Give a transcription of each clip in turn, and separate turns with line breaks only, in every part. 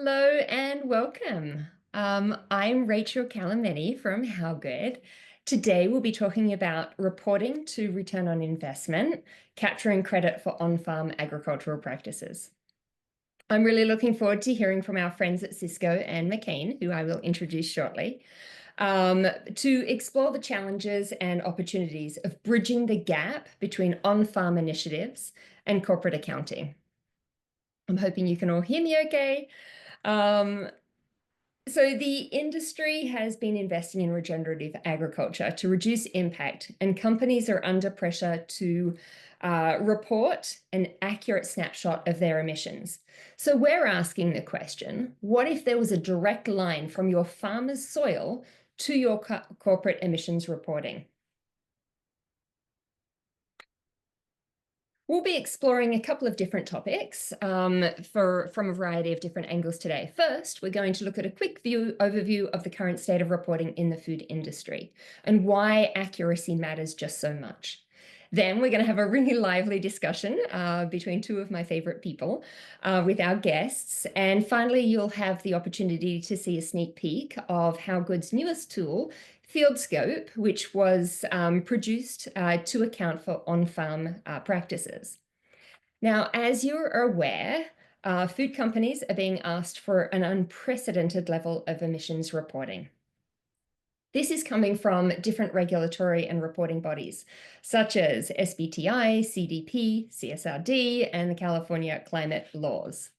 Hello and welcome. I'm Rachel Calameni from How Good. Today we'll be talking about reporting to return on investment, capturing credit for on-farm agricultural practices. I'm really looking forward to hearing from our friends at Sysco and McCain, who I will introduce shortly, to explore the challenges and opportunities of bridging the gap between on-farm initiatives and corporate accounting. I'm hoping you can all hear me okay. So the industry has been investing in regenerative agriculture to reduce impact, and companies are under pressure to report an accurate snapshot of their emissions. So we're asking the question, what if there was a direct line from your farmer's soil to your corporate emissions reporting? We'll be exploring a couple of different topics from a variety of different angles today. First, we're going to look at a quick overview of the current state of reporting in the food industry and why accuracy matters just so much. Then we're going to have a really lively discussion between two of my favorite people with our guests. And finally, you'll have the opportunity to see a sneak peek of How Good's newest tool, FieldScope, which was produced to account for on-farm practices. Now, as you're aware, food companies are being asked for an unprecedented level of emissions reporting. This is coming from different regulatory and reporting bodies, such as SBTi, CDP, CSRD, and the California climate laws.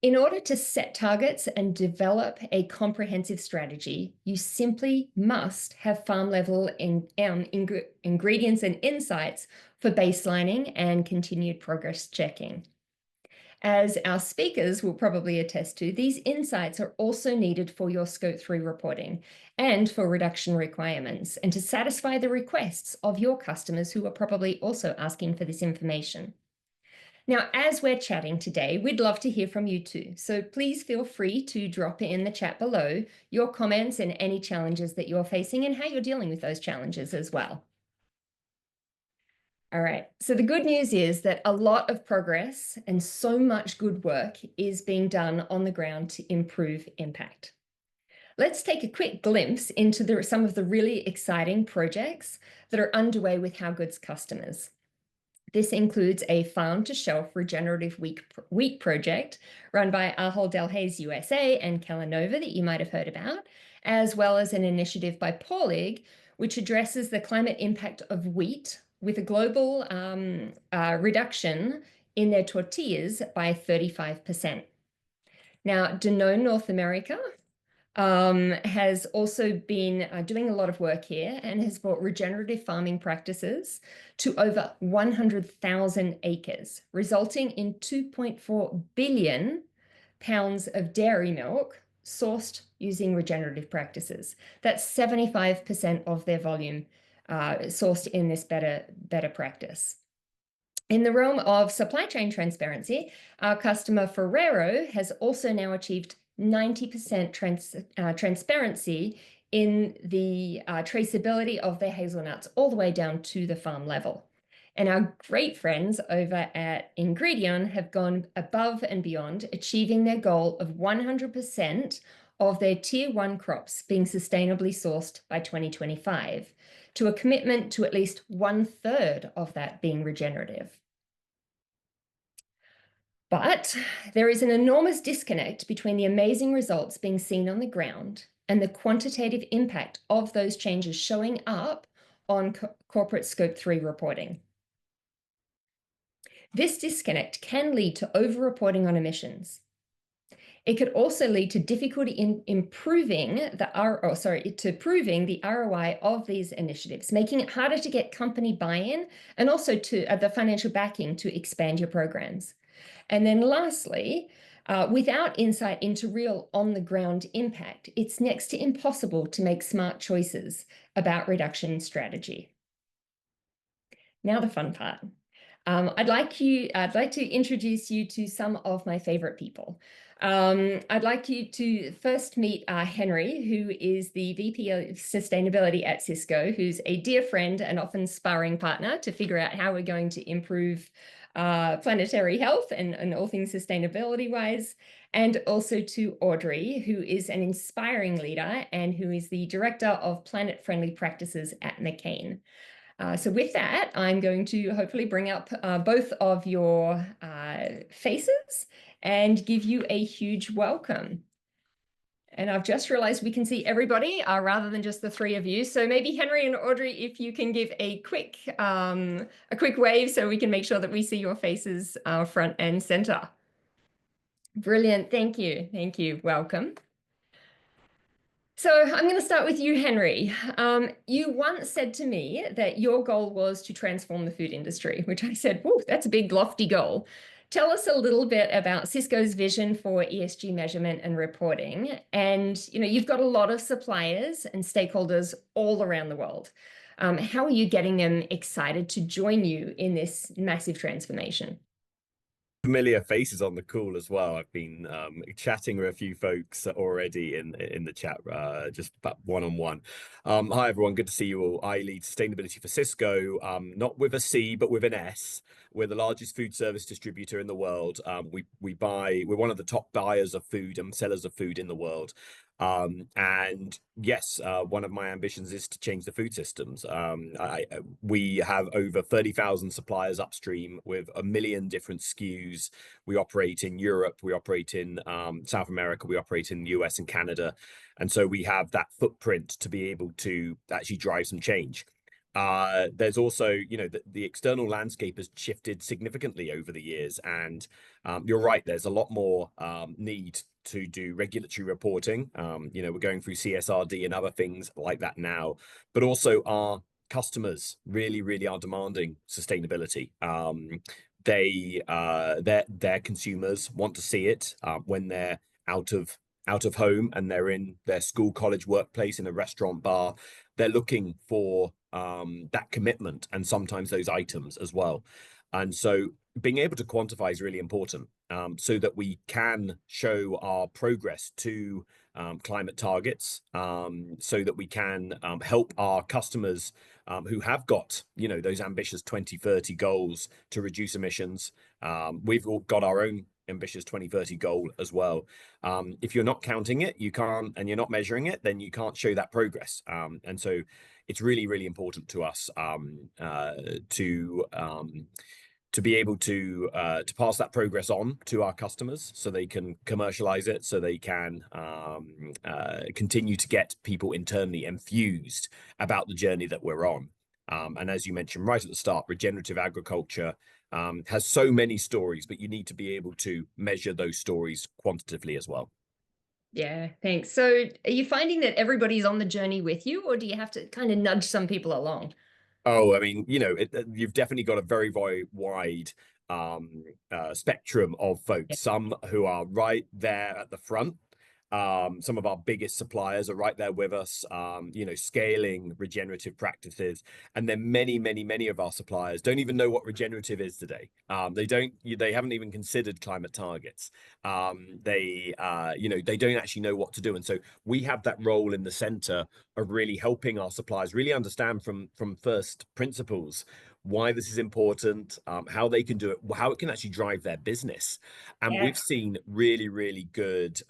In order to set targets and develop a comprehensive strategy, you simply must have farm-level ingredients and insights for baselining and continued progress checking. As our speakers will probably attest to, these insights are also needed for your Scope 3 reporting and for reduction requirements, and to satisfy the requests of your customers who are probably also asking for this information. Now, as we're chatting today, we'd love to hear from you too. So please feel free to drop in the chat below your comments and any challenges that you're facing and how you're dealing with those challenges as well. All right, so the good news is that a lot of progress and so much good work is being done on the ground to improve impact. Let's take a quick glimpse into some of the really exciting projects that are underway with How Good's customers. This includes a farm-to-shelf regenerative wheat project run by Ahold Delhaize USA and Kellanova that you might have heard about, as well as an initiative by Paulig, which addresses the climate impact of wheat with a global reduction in their tortillas by 35%. Now, Danone North America has also been doing a lot of work here and has brought regenerative farming practices to over 100,000 acres, resulting in 2.4 billion pounds of dairy milk sourced using regenerative practices. That's 75% of their volume sourced in this better practice. In the realm of supply chain transparency, our customer Ferrero has also now achieved 90% transparency in the traceability of their hazelnuts all the way down to the farm level. And our great friends over at Ingredion have gone above and beyond, achieving their goal of 100% of their Tier 1 crops being sustainably sourced by 2025, to a commitment to at least 1/3 of that being regenerative. But there is an enormous disconnect between the amazing results being seen on the ground and the quantitative impact of those changes showing up on corporate Scope 3 reporting. This disconnect can lead to over-reporting on emissions. It could also lead to difficulty in proving the ROI of these initiatives, making it harder to get company buy-in and also to the financial backing to expand your programs. And then lastly, without insight into real on-the-ground impact, it's next to impossible to make smart choices about reduction strategy. Now the fun part. I'd like to introduce you to some of my favorite people. I'd like you to first meet Henry, who is the VP of Sustainability at Sysco, who's a dear friend and often sparring partner to figure out how we're going to improve planetary health and all things sustainability wise, and also to Audrey, who is an inspiring leader and who is the Director of Planet Friendly Practices at McCain. So with that, I'm going to hopefully bring up both of your faces and give you a huge welcome. And I've just realized we can see everybody rather than just the three of you. So maybe Henry and Audrey, if you can give a quick wave so we can make sure that we see your faces front and center. Brilliant. Thank you. Thank you. Welcome. So I'm going to start with you, Henry. You once said to me that your goal was to transform the food industry, which I said, "Whoa, that's a big, lofty goal." Tell us a little bit about Sysco's vision for ESG measurement and reporting. And you've got a lot of suppliers and stakeholders all around the world. How are you getting them excited to join you in this massive transformation?
Familiar faces on the call as well. I've been chatting with a few folks already in the chat, just about one-on-one. Hi everyone, good to see you all. I lead sustainability for Sysco, not with a C but with an S. We're the largest food service distributor in the world. We're one of the top buyers of food and sellers of food in the world. And yes, one of my ambitions is to change the food systems. We have over 30,000 suppliers upstream with 1 million different SKUs. We operate in Europe, we operate in South America, we operate in the US and Canada. And so we have that footprint to be able to actually drive some change. There's also, the external landscape has shifted significantly over the years. And you're right, there's a lot more need to do regulatory reporting. We're going through CSRD and other things like that now, but also our customers really, really are demanding sustainability. Their consumers want to see it when they're out of home and they're in their school, college, workplace, in a restaurant, bar. They're looking for that commitment and sometimes those items as well. And so being able to quantify is really important, so that we can show our progress to climate targets, so that we can help our customers who have got, those ambitious 2030 goals to reduce emissions. We've all got our own ambitious 2030 goal as well. If you're not counting it, you can't, and you're not measuring it, then you can't show that progress. And so it's really, really important to us to be able to pass that progress on to our customers so they can commercialize it, so they can continue to get people internally enthused about the journey that we're on. And as you mentioned right at the start, regenerative agriculture has so many stories, but you need to be able to measure those stories quantitatively as well.
Yeah, thanks. So are you finding that everybody's on the journey with you, or do you have to kind of nudge some people along?
Oh, I mean, you've definitely got a very, very wide spectrum of folks. Some who are right there at the front. Some of our biggest suppliers are right there with us, scaling regenerative practices. And then many, many, many of our suppliers don't even know what regenerative is today. They haven't even considered climate targets. They don't actually know what to do. And so we have that role in the center of really helping our suppliers really understand from first principles why this is important, how they can do it, how it can actually drive their business. And
Yeah.
we've seen really, really good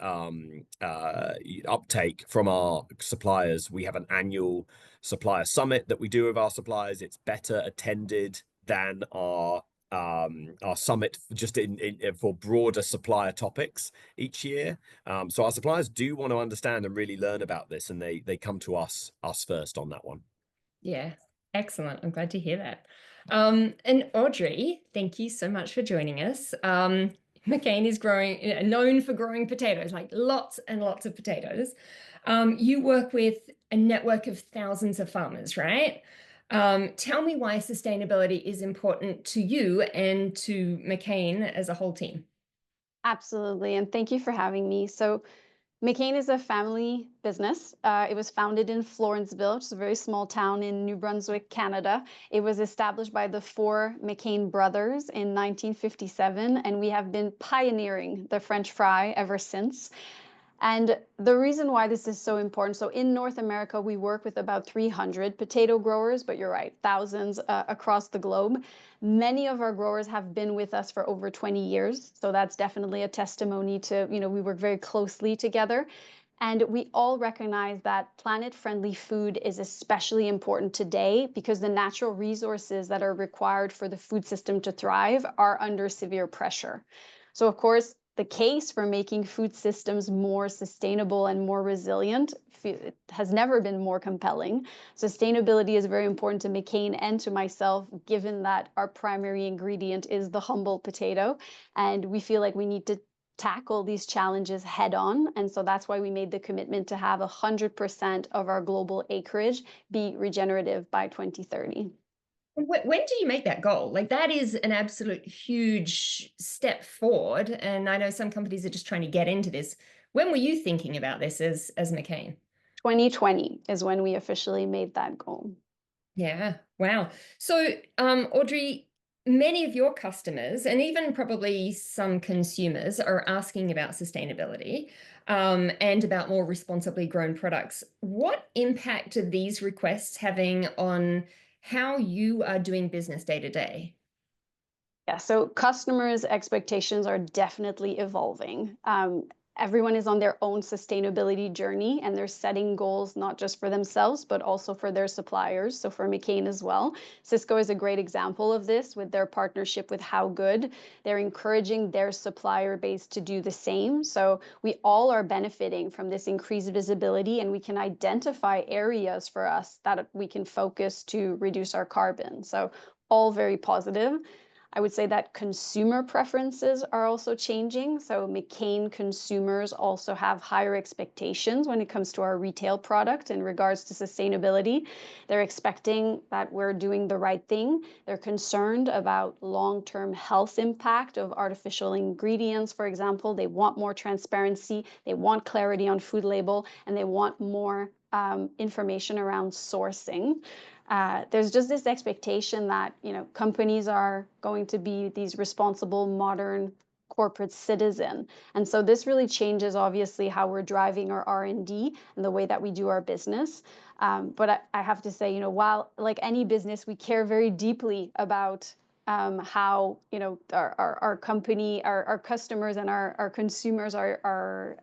uptake from our suppliers. We have an annual supplier summit that we do with our suppliers. It's better attended than our summit just for broader supplier topics each year. So our suppliers do want to understand and really learn about this, and they come to us first on that one.
Yeah, excellent. I'm glad to hear that. And Audrey, thank you so much for joining us. McCain is known for growing potatoes, like lots and lots of potatoes. You work with a network of thousands of farmers, right? Tell me why sustainability is important to you and to McCain as a whole team.
Absolutely. And thank you for having me. So, McCain is a family business. It was founded in Florenceville, which is a very small town in New Brunswick, Canada. It was established by the four McCain brothers in 1957, and we have been pioneering the French fry ever since. And the reason why this is so important, so in North America, we work with about 300 potato growers, but you're right, thousands across the globe. Many of our growers have been with us for over 20 years. So that's definitely a testimony to, we work very closely together. And we all recognize that planet-friendly food is especially important today because the natural resources that are required for the food system to thrive are under severe pressure. So, of course, the case for making food systems more sustainable and more resilient it has never been more compelling. Sustainability is very important to McCain and to myself, given that our primary ingredient is the humble potato. And we feel like we need to tackle these challenges head on. And so that's why we made the commitment to have 100% of our global acreage be regenerative by 2030.
When do you make that goal? Like, that is an absolute huge step forward. And I know some companies are just trying to get into this. When were you thinking about this as McCain?
2020 is when we officially made that goal.
Yeah. Wow. So, Audrey, many of your customers and even probably some consumers are asking about sustainability and about more responsibly grown products. What impact are these requests having on how you are doing business day to day?
Yeah, so customers' expectations are definitely evolving. Everyone is on their own sustainability journey and they're setting goals not just for themselves, but also for their suppliers. So for McCain as well. Sysco is a great example of this with their partnership with How Good. They're encouraging their supplier base to do the same. So we all are benefiting from this increased visibility and we can identify areas for us that we can focus to reduce our carbon. So all very positive. I would say that consumer preferences are also changing. So McCain consumers also have higher expectations when it comes to our retail product in regards to sustainability. They're expecting that we're doing the right thing. They're concerned about long-term health impact of artificial ingredients, for example. They want more transparency. They want clarity on food label, and they want more information around sourcing. There's just this expectation that companies are going to be these responsible, modern corporate citizen, and so this really changes obviously how we're driving our R&D and the way that we do our business. But I have to say, while like any business, we care very deeply about how our company, our customers, and our consumers are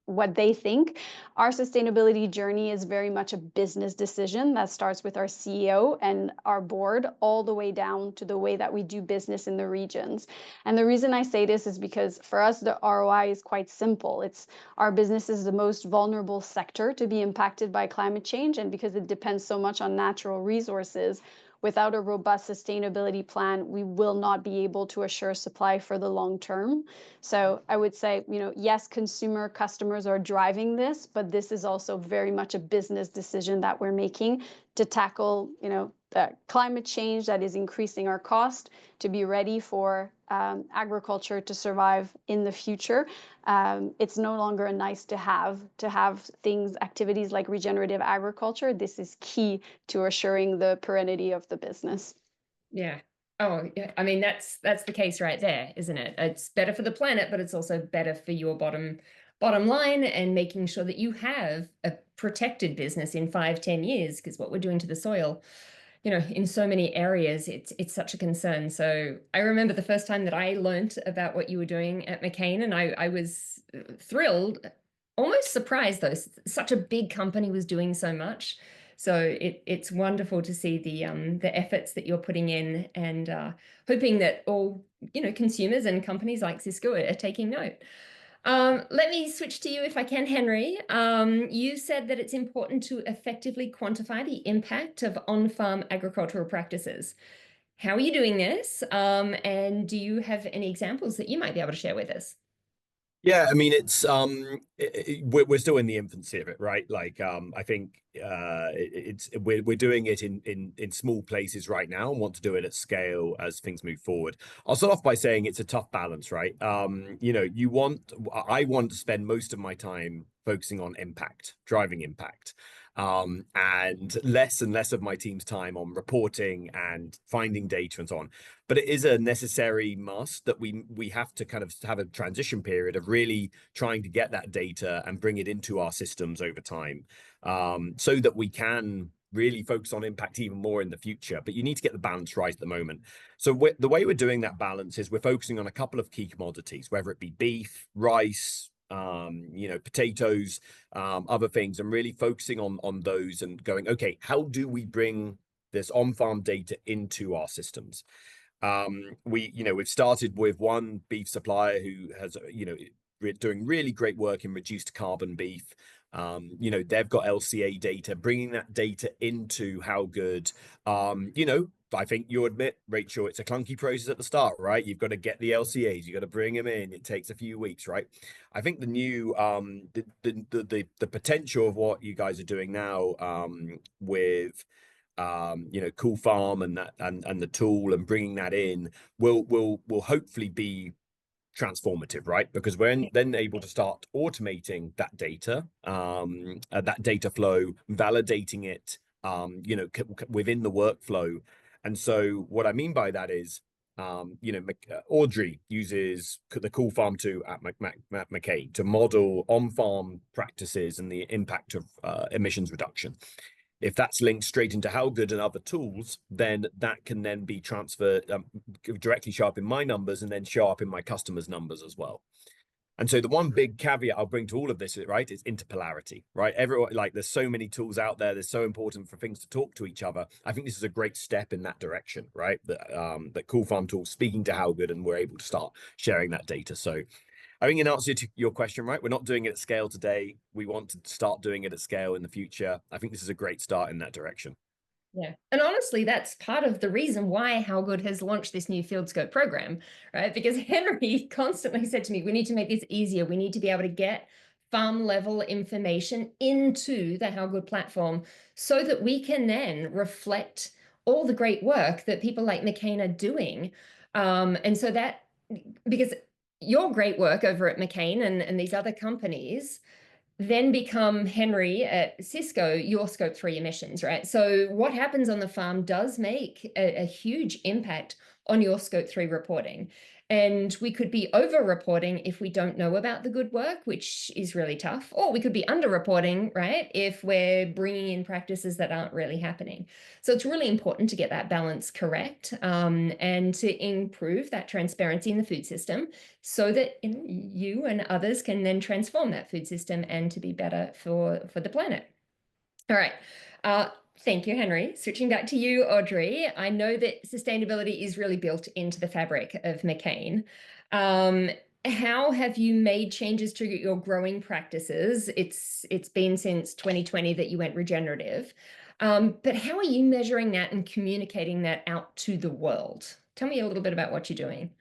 what they think. Our sustainability journey is very much a business decision that starts with our CEO and our board, all the way down to the way that we do business in the regions. And the reason I say this is because for us, the ROI is quite simple. It's our business is the most vulnerable sector to be impacted by climate change, and because it depends so much on natural resources, without a robust sustainability plan, we will not be able to assure supply for the long term. So I would say, yes, consumer customers are driving this, but this is also very much a business decision that we're making to tackle, the climate change that is increasing our cost, to be ready for agriculture to survive in the future. It's no longer a nice to have activities like regenerative agriculture. This is key to assuring the perennity of the business.
Yeah. Oh, yeah. I mean, that's the case right there, isn't it? It's better for the planet, but it's also better for your bottom line and making sure that you have a protected business in 5-10 years, because what we're doing to the soil, in so many areas, it's such a concern. So I remember the first time that I learned about what you were doing at McCain, and I was thrilled, almost surprised though. Such a big company was doing so much. So it's wonderful to see the efforts that you're putting in, and hoping that all consumers and companies like Sysco are taking note. Let me switch to you if I can, Henry. You said that it's important to effectively quantify the impact of on-farm agricultural practices. How are you doing this? And do you have any examples that you might be able to share with us?
Yeah, I mean, it's we're still in the infancy of it, right? Like, I think we're doing it in small places right now, and want to do it at scale as things move forward. I'll start off by saying it's a tough balance, right? I want to spend most of my time focusing on impact, driving impact. and less of my team's time on reporting and finding data and so on. But it is a necessary must that we have to kind of have a transition period of really trying to get that data and bring it into our systems over time, so that we can really focus on impact even more in the future. But you need to get the balance right at the moment. So the way we're doing that balance is we're focusing on a couple of key commodities, whether it be beef, rice, potatoes, other things, and really focusing on those and going, okay, how do we bring this on-farm data into our systems? We've started with one beef supplier who has, doing really great work in reduced carbon beef. They've got LCA data, bringing that data into How Good. I think you admit, Rachel, it's a clunky process at the start, right? You've got to get the LCAs, you've got to bring them in. It takes a few weeks, right? I think the new the potential of what you guys are doing now with Cool Farm and that and the tool and bringing that in will hopefully be transformative, right? Because we're then able to start automating that data flow, validating it, within the workflow. And so what I mean by that is, Audrey uses the Cool Farm 2 at McCain to model on-farm practices and the impact of emissions reduction. If that's linked straight into How Good and other tools, then that can then be transferred, directly show up in my numbers and then show up in my customers' numbers as well. And so the one big caveat I'll bring to all of this, right, is interpolarity, right? Everyone, like, there's so many tools out there. There's so important for things to talk to each other. I think this is a great step in that direction, right? That Cool Farm tool speaking to How Good, and we're able to start sharing that data. So I think in answer to your question, right, we're not doing it at scale today. We want to start doing it at scale in the future. I think this is a great start in that direction.
Yeah. And honestly, that's part of the reason why How Good has launched this new field scope program, right? Because Henry constantly said to me, we need to make this easier. We need to be able to get farm level information into the How Good platform so that we can then reflect all the great work that people like McCain are doing. And so that, because your great work over at McCain and these other companies then become, Henry, at Sysco, your scope 3 emissions, right? So what happens on the farm does make a huge impact on your scope 3 reporting. And we could be over-reporting if we don't know about the good work, which is really tough, or we could be under-reporting, right, if we're bringing in practices that aren't really happening. So it's really important to get that balance correct, and to improve that transparency in the food system so that you and others can then transform that food system and to be better for the planet. All right. Thank you, Henry. Switching back to you, Audrey. I know that sustainability is really built into the fabric of McCain. How have you made changes to your growing practices? It's been since 2020 that you went regenerative. But how are you measuring that and communicating that out to the world? Tell me a little bit about what you're doing.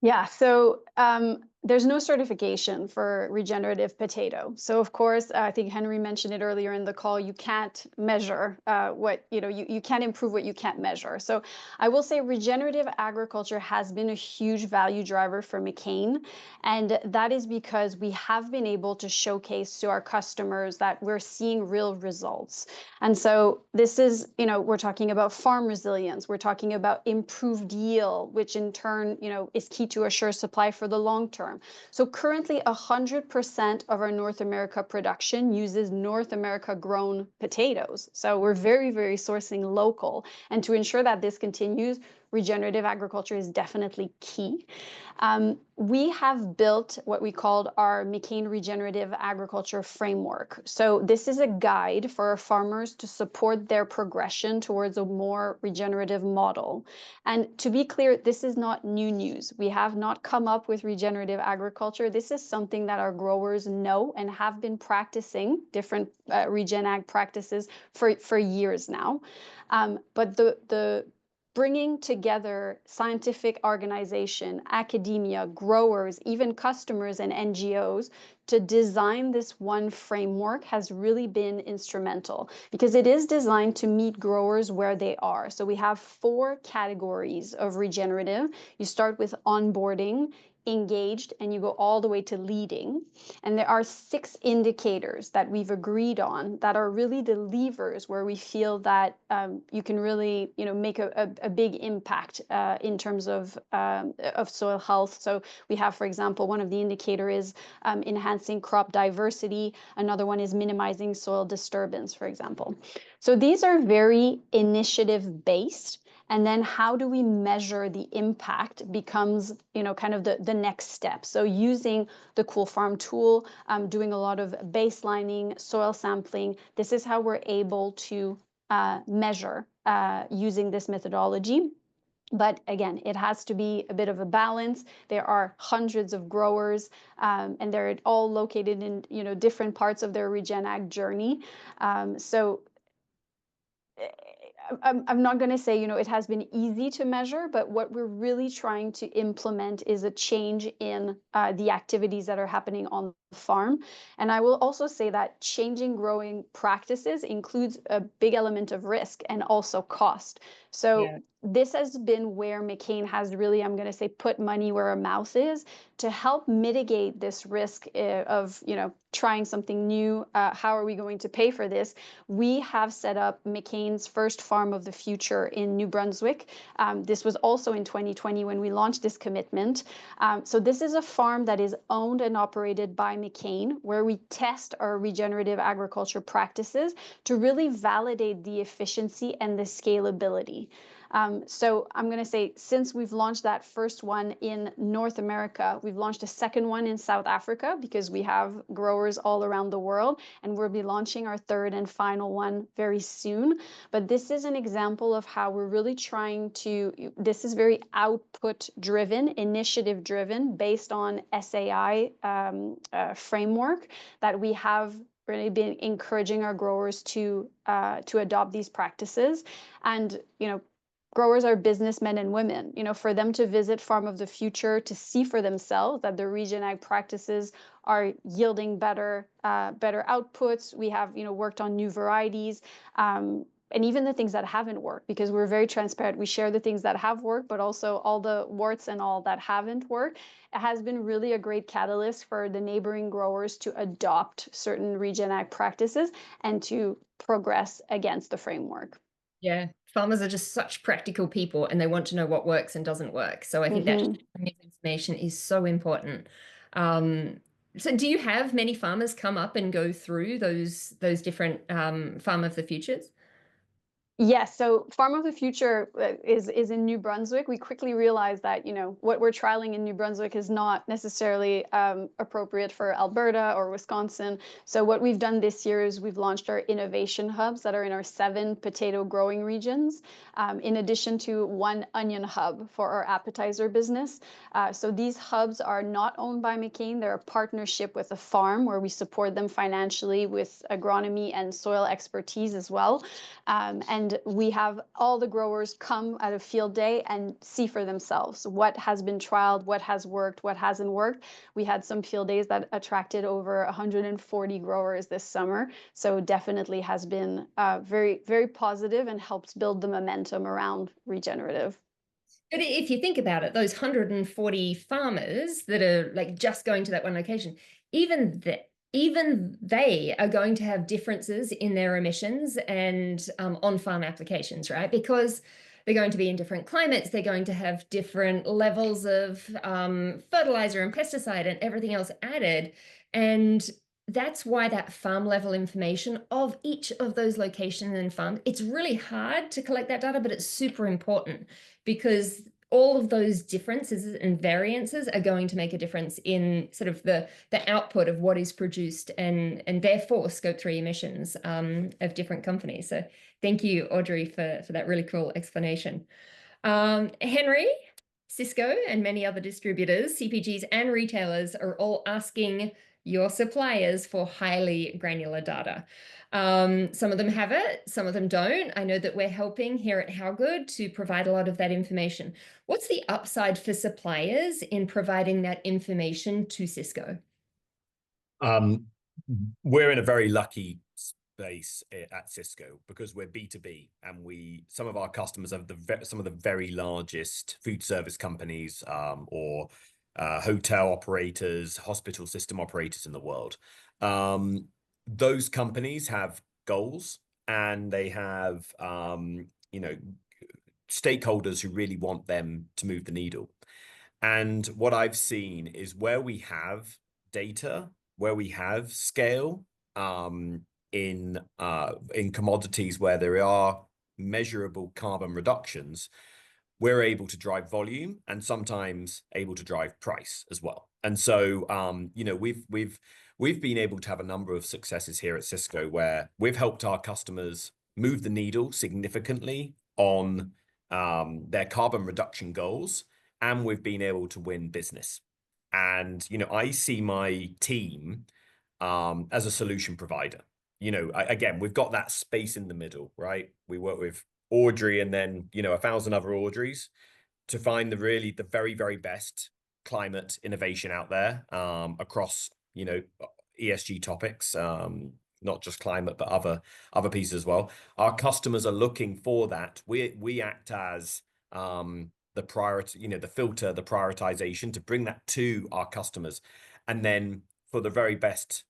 Yeah, so there's no certification for regenerative potato. So of course, I think Henry mentioned it earlier in the call, you can't measure you can't improve what you can't measure. So I will say regenerative agriculture has been a huge value driver for McCain. And that is because we have been able to showcase to our customers that we're seeing real results. And so this is, we're talking about farm resilience, we're talking about improved yield, which in turn, is key to assure supply for the long term. So currently 100% of our North America production uses North America grown potatoes. So we're very, very sourcing local. And to ensure that this continues, regenerative agriculture is definitely key. We have built what we called our McCain Regenerative Agriculture Framework. So this is a guide for our farmers to support their progression towards a more regenerative model. And to be clear, this is not new news. We have not come up with regenerative agriculture. This is something that our growers know and have been practicing different regen ag practices for years now. But the bringing together scientific organization, academia, growers, even customers and NGOs to design this one framework has really been instrumental because it is designed to meet growers where they are. So we have 4 categories of regenerative. You start with onboarding, engaged and you go all the way to leading. And there are 6 indicators that we've agreed on that are really the levers where we feel that you can really, make a big impact in terms of soil health. So we have, for example, one of the indicator is enhancing crop diversity. Another one is minimizing soil disturbance, for example. So these are very initiative based. And then how do we measure the impact becomes, kind of the next step. So using the Cool Farm tool, doing a lot of baselining, soil sampling, this is how we're able to measure using this methodology. But again, it has to be a bit of a balance. There are hundreds of growers, and they're all located in, different parts of their RegenAg journey. So I'm not going to say, it has been easy to measure, but what we're really trying to implement is a change in the activities that are happening on the farm. And I will also say that changing growing practices includes a big element of risk and also cost. So this has been where McCain has really, I'm going to say, put money where our mouth is to help mitigate this risk of, trying something new. How are we going to pay for this? We have set up McCain's first farm of the future in New Brunswick. This was also in 2020 when we launched this commitment. So this is a farm that is owned and operated by McCain, where we test our regenerative agriculture practices to really validate the efficiency and the scalability. So I'm going to say, since we've launched that first one in North America, we've launched a second one in South Africa because we have growers all around the world, and we'll be launching our third and final one very soon. But this is an example of how we're really trying to, this is very output driven, initiative driven, based on SAI framework that we have really been encouraging our growers to adopt these practices. And, growers are businessmen and women. For them to visit Farm of the Future, to see for themselves that the RegenAg practices are yielding better outputs. We have, worked on new varieties, and even the things that haven't worked, because we're very transparent. We share the things that have worked, but also all the warts and all that haven't worked. It has been really a great catalyst for the neighboring growers to adopt certain RegenAg practices and to progress against the framework.
Yeah, farmers are just such practical people, and they want to know what works and doesn't work. So I think that information is so important. So do you have many farmers come up and go through those different Farm of the Futures?
Yes, so Farm of the Future is in New Brunswick. We quickly realized that, what we're trialing in New Brunswick is not necessarily appropriate for Alberta or Wisconsin. So what we've done this year is we've launched our innovation hubs that are in our 7 potato growing regions, in addition to 1 onion hub for our appetizer business. So these hubs are not owned by McCain. They're a partnership with a farm where we support them financially with agronomy and soil expertise as well. And we have all the growers come at a field day and see for themselves what has been trialed, what has worked, what hasn't worked. We had some field days that attracted over 140 growers this summer. So definitely has been very, very positive and helps build the momentum around regenerative.
But if you think about it, those 140 farmers that are like just going to that one location, even they are going to have differences in their emissions and on-farm applications, right? Because they're going to be in different climates. They're going to have different levels of fertilizer and pesticide and everything else added. And that's why that farm level information of each of those locations and farms, it's really hard to collect that data, but it's super important because all of those differences and variances are going to make a difference in sort of the output of what is produced and therefore scope 3 emissions of different companies. So thank you, Audrey, for that really cool explanation. Henry, Sysco and many other distributors, CPGs and retailers are all asking your suppliers for highly granular data. Some of them have it, some of them don't. I know that we're helping here at How Good to provide a lot of that information. What's the upside for suppliers in providing that information to Sysco?
We're in a very lucky space at Sysco because we're B2B, and some of our customers are some of the very largest food service companies or hotel operators, hospital system operators in the world. Those companies have goals, and they have, stakeholders who really want them to move the needle. And what I've seen is where we have data, where we have scale, in commodities where there are measurable carbon reductions, we're able to drive volume and sometimes able to drive price as well. And so, we've been able to have a number of successes here at Sysco where we've helped our customers move the needle significantly on their carbon reduction goals, and we've been able to win business. And I see my team as a solution provider. Again, we've got that space in the middle, right? We work with Audrey and then 1,000 other Audreys to find the very, very best climate innovation out there, across ESG topics, not just climate but other pieces as well. Our customers are looking for that. We act as the priority, the filter, the prioritization to bring that to our customers, and then for the very best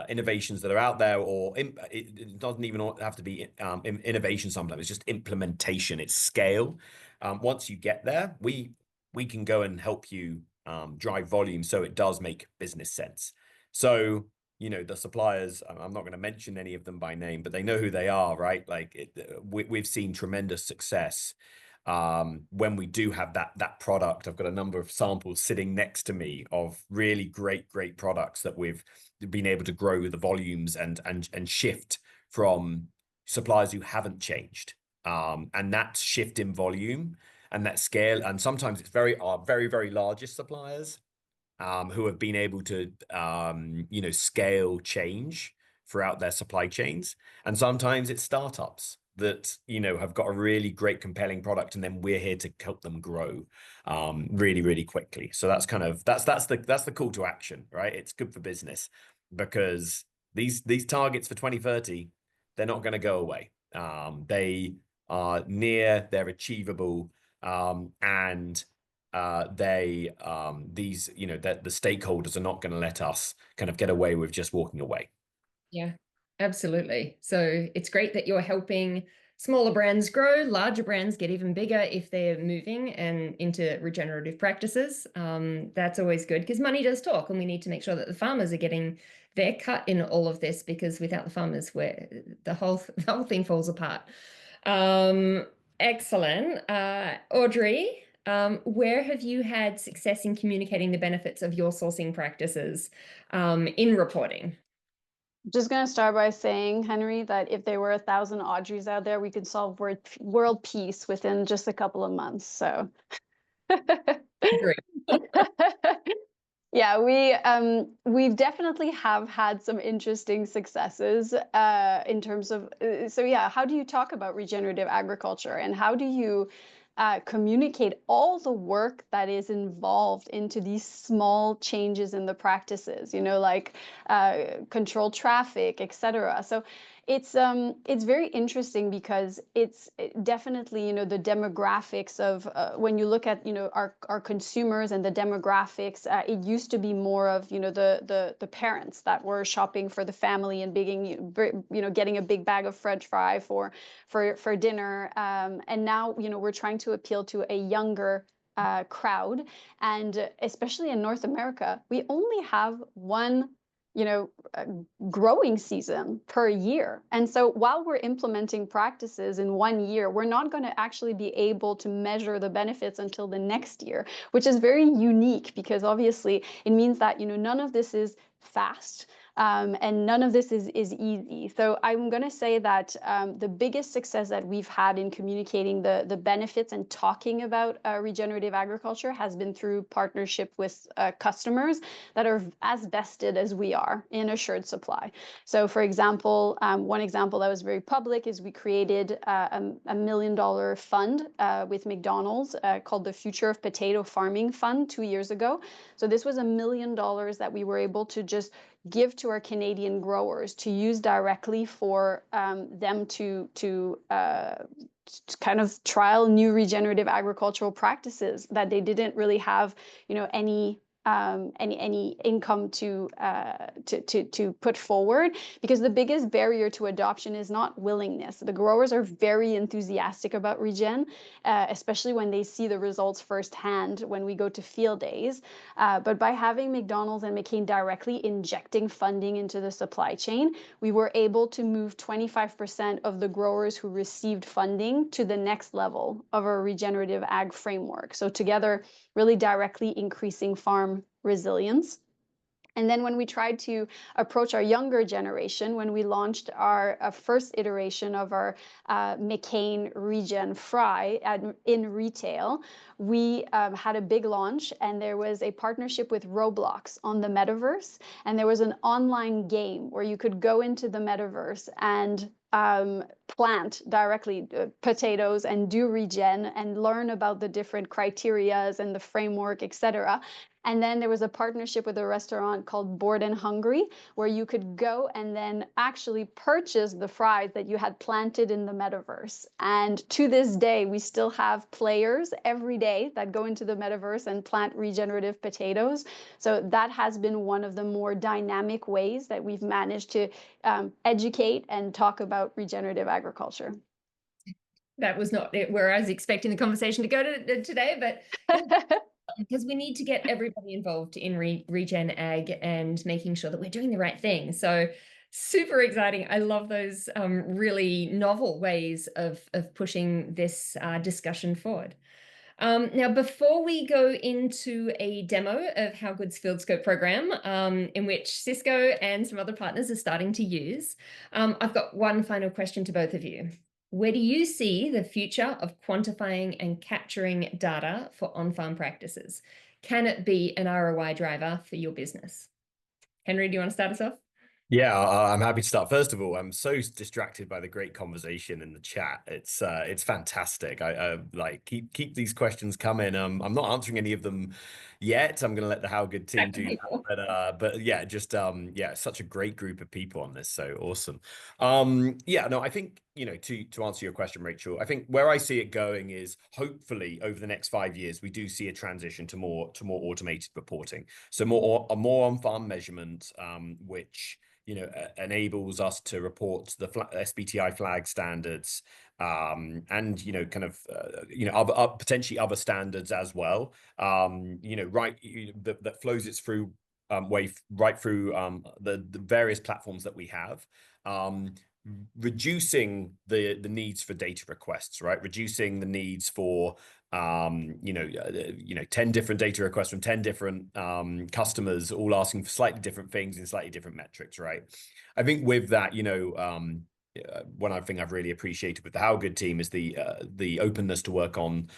innovations that are out there, or it doesn't even have to be innovation. Sometimes it's just implementation, it's scale. Once you get there, we can go and help you drive volume so it does make business sense. So the suppliers, I'm not going to mention any of them by name, but they know who they are, right? Like we've seen tremendous success when we do have that product. I've got a number of samples sitting next to me of really great products that we've been able to grow the volumes and shift from suppliers who haven't changed. And that shift in volume and that scale, and sometimes it's our very largest suppliers who have been able to scale change throughout their supply chains. And sometimes it's startups that have got a really great compelling product, and then we're here to help them grow really quickly. So that's the call to action, right? It's good for business because these targets for 2030, they're not going to go away. They are they're achievable, and the stakeholders are not going to let us kind of get away with just walking away.
Yeah, absolutely. So it's great that you're helping smaller brands grow, larger brands get even bigger if they're moving and into regenerative practices. That's always good because money does talk, and we need to make sure that the farmers are getting their cut in all of this, because without the farmers, the whole thing falls apart. Excellent. Audrey, where have you had success in communicating the benefits of your sourcing practices in reporting?
Just going to start by saying, Henry, that if there were 1,000 Audreys out there, we could solve world peace within just a couple of months. So,
Great.
Yeah, we definitely have had some interesting successes in terms of. So yeah, how do you talk about regenerative agriculture, and how do you communicate all the work that is involved into these small changes in the practices, like control traffic, etc. So it's very interesting because it's definitely, the demographics of when you look at, our consumers and the demographics, it used to be more of, the parents that were shopping for the family and getting a big bag of French fry for dinner. And now, we're trying to appeal to a younger crowd. And especially in North America, we only have one growing season per year. And so while we're implementing practices in 1 year, we're not going to actually be able to measure the benefits until the next year, which is very unique because obviously it means that, none of this is fast. And none of this is easy. So I'm going to say that the biggest success that we've had in communicating the benefits and talking about regenerative agriculture has been through partnership with customers that are as vested as we are in assured supply. So for example, one example that was very public is we created a $1 million fund with McDonald's called the Future of Potato Farming Fund 2 years ago. So this was $1 million that we were able to just give to our Canadian growers to use directly for them to kind of trial new regenerative agricultural practices that they didn't really have, any income to put forward, because the biggest barrier to adoption is not willingness. The growers are very enthusiastic about regen, especially when they see the results firsthand when we go to field days. But by having McDonald's and McCain directly injecting funding into the supply chain, we were able to move 25% of the growers who received funding to the next level of our regenerative ag framework. So together, really directly increasing farm resilience. And then when we tried to approach our younger generation, when we launched our first iteration of our McCain Regen Fry in retail, we had a big launch, and there was a partnership with Roblox on the metaverse. And there was an online game where you could go into the metaverse and plant directly potatoes and do regen and learn about the different criterias and the framework, etc. And then there was a partnership with a restaurant called Bored and Hungry, where you could go and then actually purchase the fries that you had planted in the metaverse. And to this day, we still have players every day that go into the metaverse and plant regenerative potatoes. So that has been one of the more dynamic ways that we've managed to educate and talk about regenerative agriculture.
That was not where I was expecting the conversation to go today, but because we need to get everybody involved in regen ag and making sure that we're doing the right thing. So super exciting. I love those really novel ways of pushing this discussion forward. Now, before we go into a demo of How Good's Field Scope program, in which Sysco and some other partners are starting to use, I've got one final question to both of you. Where do you see the future of quantifying and capturing data for on-farm practices? Can it be an ROI driver for your business? Henry, do you want to start us off?
Yeah, I'm happy to start. First of all, I'm so distracted by the great conversation in the chat. It's fantastic. I like keep these questions coming. I'm not answering any of them yet. I'm going to let the How Good team do that. But yeah, just yeah, such a great group of people on this. So awesome. Yeah, no, I think, to answer your question, Rachel, I think where I see it going is hopefully over the next 5 years, we do see a transition to more automated reporting. So more on-farm measurement, which enables us to report the SBTI flag standards, and kind of other potentially other standards as well. That flows its through way right through the various platforms that we have. Reducing the needs for data requests, right? Reducing the needs for 10 different data requests from 10 different customers, all asking for slightly different things in slightly different metrics, right? I think with that, one thing I've really appreciated with the How Good team is the openness to work on,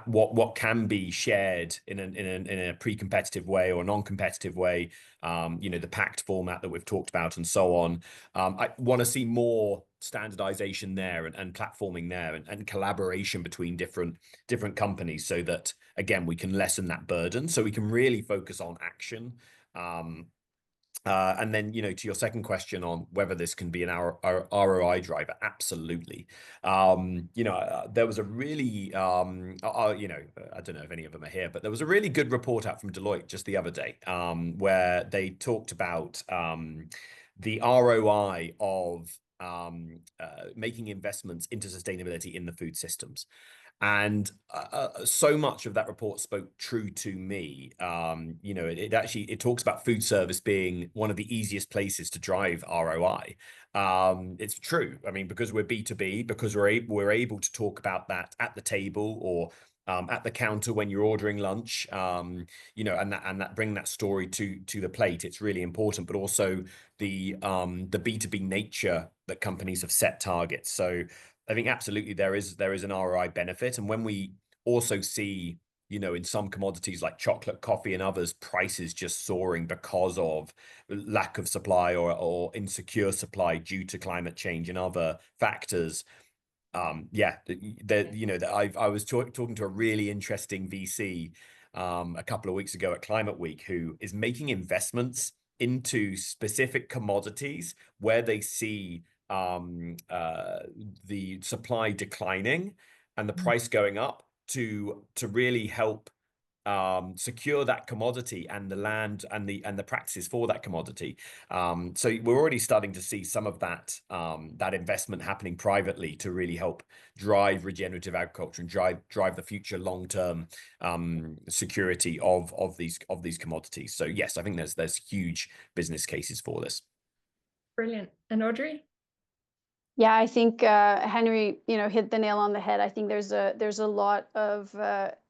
what can be shared in a pre-competitive way or a non-competitive way, the packed format that we've talked about and so on. I want to see more standardization there and platforming there and collaboration between different companies, so that again we can lessen that burden, so we can really focus on action. And then, to your second question on whether this can be an ROI driver, absolutely. There was a really, I don't know if any of them are here, but there was a really good report out from Deloitte just the other day, where they talked about the ROI of making investments into sustainability in the food systems. And so much of that report spoke true to me. It talks about food service being one of the easiest places to drive ROI. It's true. I mean, because we're B2B, because we're able to talk about that at the table or at the counter when you're ordering lunch, and that bring that story to the plate. It's really important, but also the B2B nature that companies have set targets. So I think absolutely there is an ROI benefit. And when we also see, in some commodities like chocolate, coffee, and others, prices just soaring because of lack of supply or insecure supply due to climate change and other factors. I was talking to a really interesting VC a couple of weeks ago at Climate Week, who is making investments into specific commodities where they see the supply declining and the price going up to really help secure that commodity and the land and the practices for that commodity. So we're already starting to see some of that that investment happening privately to really help drive regenerative agriculture and drive the future long-term security of these commodities. So yes, I think there's huge business cases for this.
Brilliant. And Audrey?
Yeah, I think Henry, hit the nail on the head. I think there's a lot of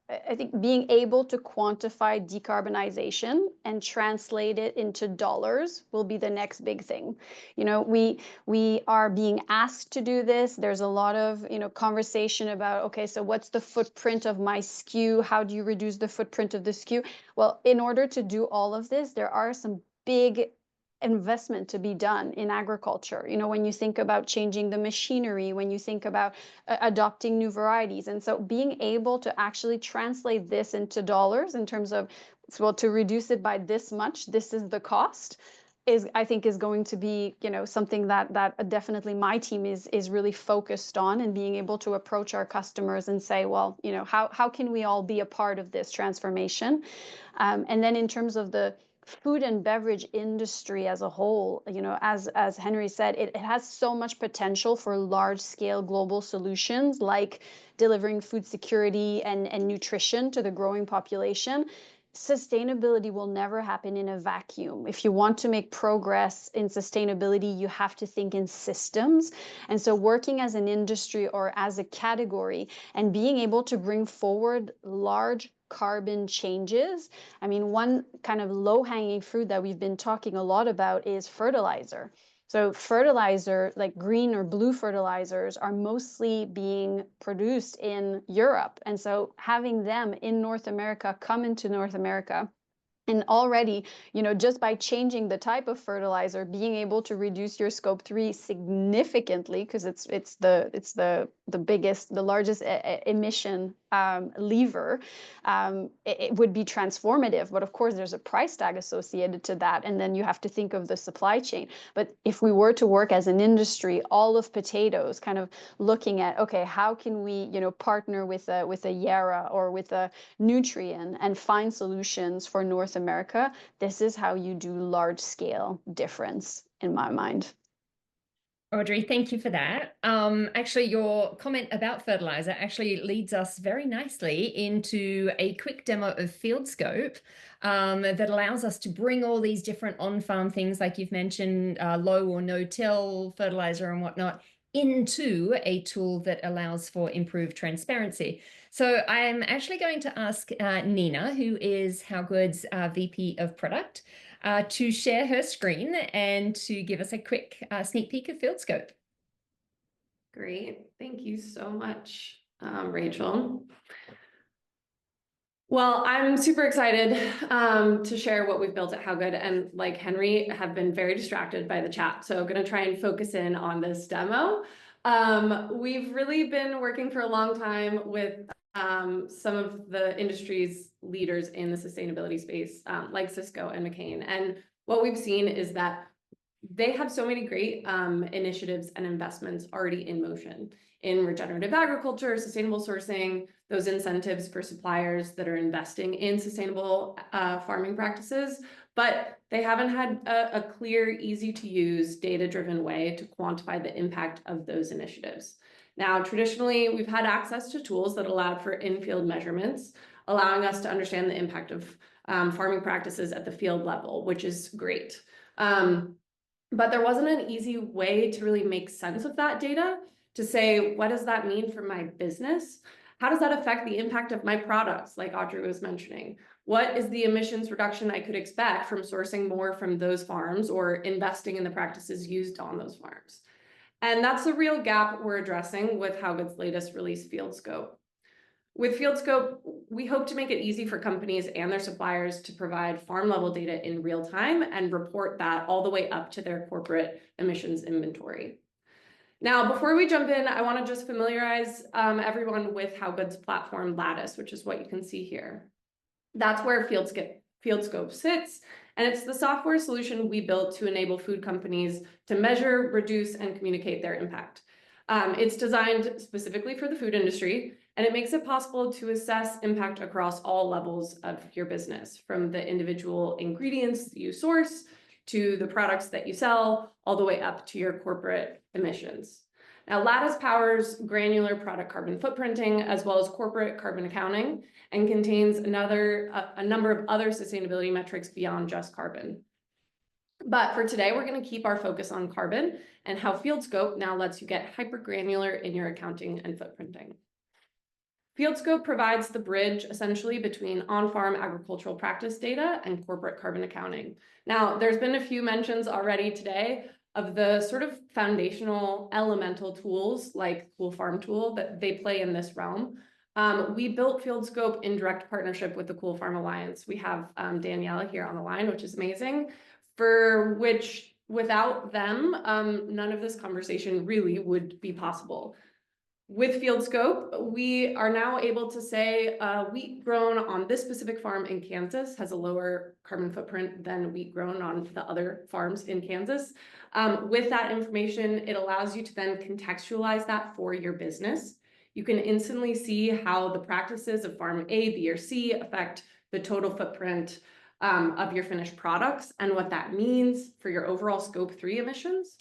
I think being able to quantify decarbonization and translate it into dollars will be the next big thing. We are being asked to do this. There's a lot of conversation about, okay, so what's the footprint of my SKU? How do you reduce the footprint of the SKU? Well, in order to do all of this, there are some big investment to be done in agriculture. When you think about changing the machinery, when you think about adopting new varieties. And so being able to actually translate this into dollars in terms of, well, to reduce it by this much, this is the cost, I think is going to be, something that definitely my team is really focused on, and being able to approach our customers and say, well, how can we all be a part of this transformation? And then in terms of the food and beverage industry as a whole, as Henry said, it has so much potential for large scale global solutions, like delivering food security and nutrition to the growing population. Sustainability will never happen in a vacuum. If you want to make progress in sustainability, you have to think in systems. And so working as an industry or as a category and being able to bring forward large carbon changes. I mean, one kind of low-hanging fruit that we've been talking a lot about is fertilizer. So fertilizer, like green or blue fertilizers, are mostly being produced in Europe. And so having them in North America, come into North America, and already, just by changing the type of fertilizer, being able to reduce your scope 3 significantly, because it's the biggest, the largest emission lever, it would be transformative. But of course, there's a price tag associated to that, and then you have to think of the supply chain. But if we were to work as an industry, all of potatoes, kind of looking at, okay, how can we, partner with a Yara or with a Nutrien and find solutions for North America, this is how you do large scale difference, in my mind.
Audrey, thank you for that. Actually, your comment about fertilizer actually leads us very nicely into a quick demo of FieldScope that allows us to bring all these different on-farm things, like you've mentioned, low or no-till fertilizer and whatnot, into a tool that allows for improved transparency. So I'm actually going to ask Nina, who is HowGood's VP of Product, to share her screen and to give us a quick sneak peek of FieldScope.
Great. Thank you so much, Rachel. Well, I'm super excited to share what we've built at HowGood, and like Henry, have been very distracted by the chat. So I'm going to try and focus in on this demo. We've really been working for a long time with some of the industry's leaders in the sustainability space, like Sysco and McCain. And what we've seen is that they have so many great initiatives and investments already in motion in regenerative agriculture, sustainable sourcing, those incentives for suppliers that are investing in sustainable farming practices, but they haven't had a clear, easy to use, data-driven way to quantify the impact of those initiatives. Now, traditionally, we've had access to tools that allowed for in-field measurements, allowing us to understand the impact of farming practices at the field level, which is great. But there wasn't an easy way to really make sense of that data, to say, what does that mean for my business? How does that affect the impact of my products, like Audrey was mentioning? What is the emissions reduction I could expect from sourcing more from those farms or investing in the practices used on those farms? And that's a real gap we're addressing with HowGood's latest release, FieldScope. With FieldScope, we hope to make it easy for companies and their suppliers to provide farm-level data in real time and report that all the way up to their corporate emissions inventory. Now, before we jump in, I want to just familiarize everyone with HowGood's platform, Lattice, which is what you can see here. That's where FieldScope sits, and it's the software solution we built to enable food companies to measure, reduce, and communicate their impact. It's designed specifically for the food industry, and it makes it possible to assess impact across all levels of your business, from the individual ingredients you source to the products that you sell, all the way up to your corporate emissions. Now, Lattice powers granular product carbon footprinting as well as corporate carbon accounting, and contains a number of other sustainability metrics beyond just carbon. But for today, we're going to keep our focus on carbon and how FieldScope now lets you get hyper-granular in your accounting and footprinting. FieldScope provides the bridge essentially between on-farm agricultural practice data and corporate carbon accounting. Now, there's been a few mentions already today of the sort of foundational elemental tools like Cool Farm Tool that they play in this realm. We built FieldScope in direct partnership with the Cool Farm Alliance. We have Daniela here on the line, which is amazing, for which without them, none of this conversation really would be possible. With FieldScope, we are now able to say wheat grown on this specific farm in Kansas has a lower carbon footprint than wheat grown on the other farms in Kansas. With that information, it allows you to then contextualize that for your business. You can instantly see how the practices of farm A, B, or C affect the total footprint of your finished products and what that means for your overall Scope 3 emissions.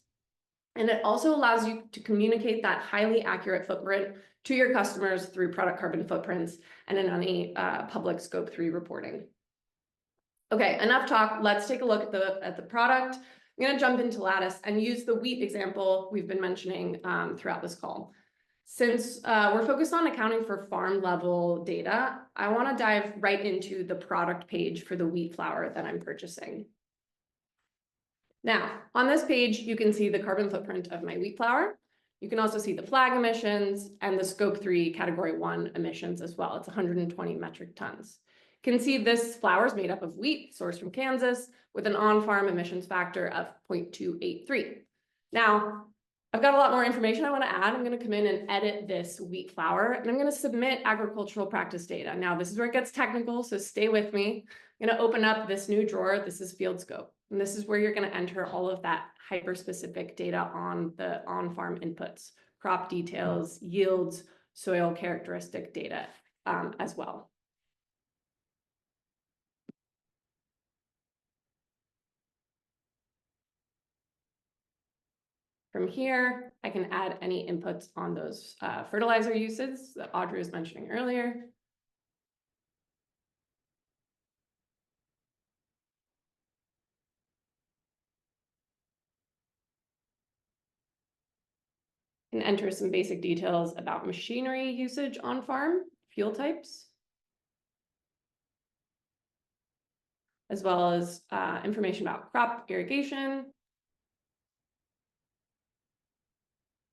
And it also allows you to communicate that highly accurate footprint to your customers through product carbon footprints and in any public Scope 3 reporting. Okay, enough talk. Let's take a look at the product. I'm going to jump into Lattice and use the wheat example we've been mentioning throughout this call. Since we're focused on accounting for farm level data, I want to dive right into the product page for the wheat flour that I'm purchasing. Now, on this page, you can see the carbon footprint of my wheat flour. You can also see the flag emissions and the Scope 3 Category 1 emissions as well. It's 120 metric tons. You can see this flour is made up of wheat sourced from Kansas with an on-farm emissions factor of 0.283. Now, I've got a lot more information I want to add. I'm going to come in and edit this wheat flour, and I'm going to submit agricultural practice data. Now, this is where it gets technical, so stay with me. I'm going to open up this new drawer. This is FieldScope. And this is where you're going to enter all of that hyper-specific data on the on-farm inputs, crop details, yields, soil characteristic data as well. From here, I can add any inputs on those fertilizer uses that Audrey was mentioning earlier. And enter some basic details about machinery usage on farm, fuel types, as well as information about crop irrigation,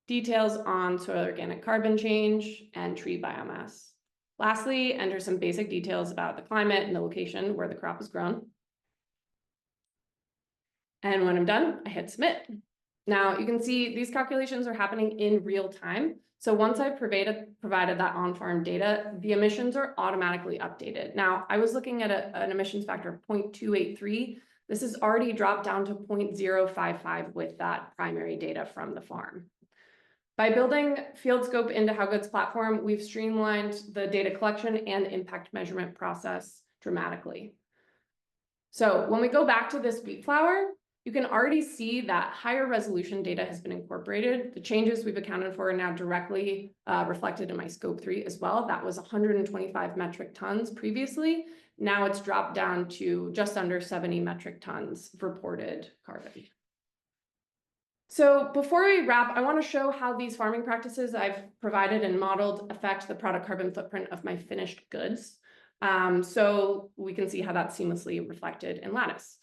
details on soil organic carbon change, and tree biomass. Lastly, enter some basic details about the climate and the location where the crop is grown. And when I'm done, I hit submit. Now you can see these calculations are happening in real time. So once I've provided that on-farm data, the emissions are automatically updated. Now I was looking at an emissions factor of 0.283. This is already dropped down to 0.055 with that primary data from the farm. By building FieldScope into HowGood's platform, we've streamlined the data collection and impact measurement process dramatically. So when we go back to this wheat flour, you can already see that higher resolution data has been incorporated. The changes we've accounted for are now directly reflected in my Scope 3 as well. That was 125 metric tons previously. Now it's dropped down to just under 70 metric tons reported carbon. So before we wrap, I want to show how these farming practices I've provided and modeled affect the product carbon footprint of my finished goods. So we can see how that's seamlessly reflected in Lattice.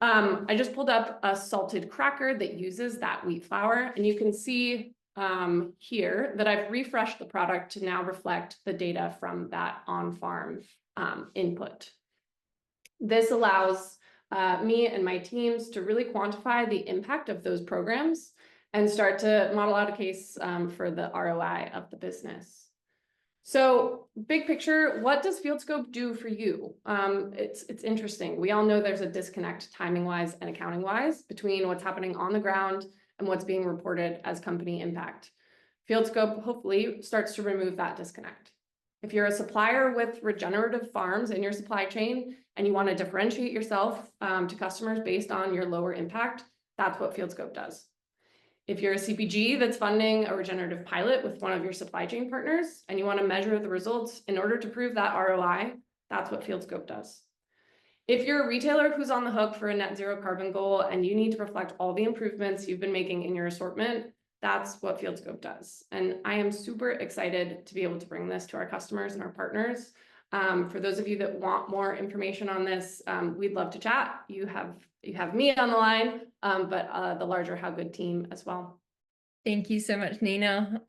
I just pulled up a salted cracker that uses that wheat flour, and you can see here that I've refreshed the product to now reflect the data from that on-farm input. This allows me and my teams to really quantify the impact of those programs and start to model out a case for the ROI of the business. So big picture, what does FieldScope do for you? It's interesting. We all know there's a disconnect timing-wise and accounting-wise between what's happening on the ground and what's being reported as company impact. FieldScope hopefully starts to remove that disconnect. If you're a supplier with regenerative farms in your supply chain and you want to differentiate yourself to customers based on your lower impact, that's what FieldScope does. If you're a CPG that's funding a regenerative pilot with one of your supply chain partners and you want to measure the results in order to prove that ROI, that's what FieldScope does. If you're a retailer who's on the hook for a net zero carbon goal and you need to reflect all the improvements you've been making in your assortment, that's what FieldScope does. And I am super excited to be able to bring this to our customers and our partners. For those of you that want more information on this, we'd love to chat. You have me on the line, but the larger How Good team as well.
Thank you so much, Nina.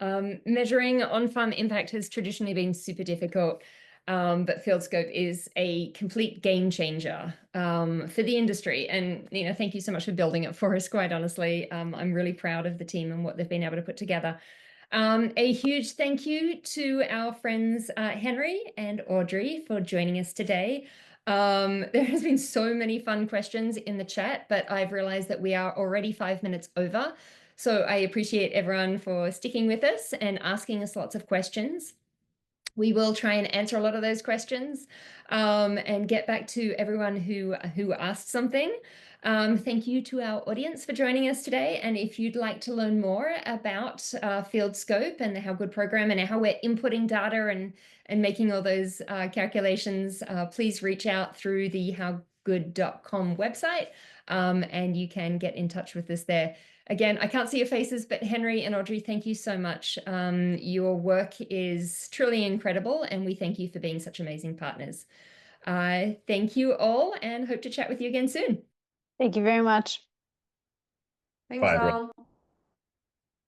Measuring on-farm impact has traditionally been super difficult, but FieldScope is a complete game changer for the industry. And Nina, thank you so much for building it for us, quite honestly. I'm really proud of the team and what they've been able to put together. A huge thank you to our friends Henry and Audrey for joining us today. There has been so many fun questions in the chat, but I've realized that we are already 5 minutes over. So I appreciate everyone for sticking with us and asking us lots of questions. We will try and answer a lot of those questions and get back to everyone who asked something. Thank you to our audience for joining us today. And if you'd like to learn more about FieldScope and the How Good program and how we're inputting data and making all those calculations, please reach out through the howgood.com website and you can get in touch with us there. Again, I can't see your faces, but Henry and Audrey, thank you so much. Your work is truly incredible, and we thank you for being such amazing partners. Thank you all, and hope to chat with you again soon.
Thank you very much.
Thanks,
Bye,
all.
everyone.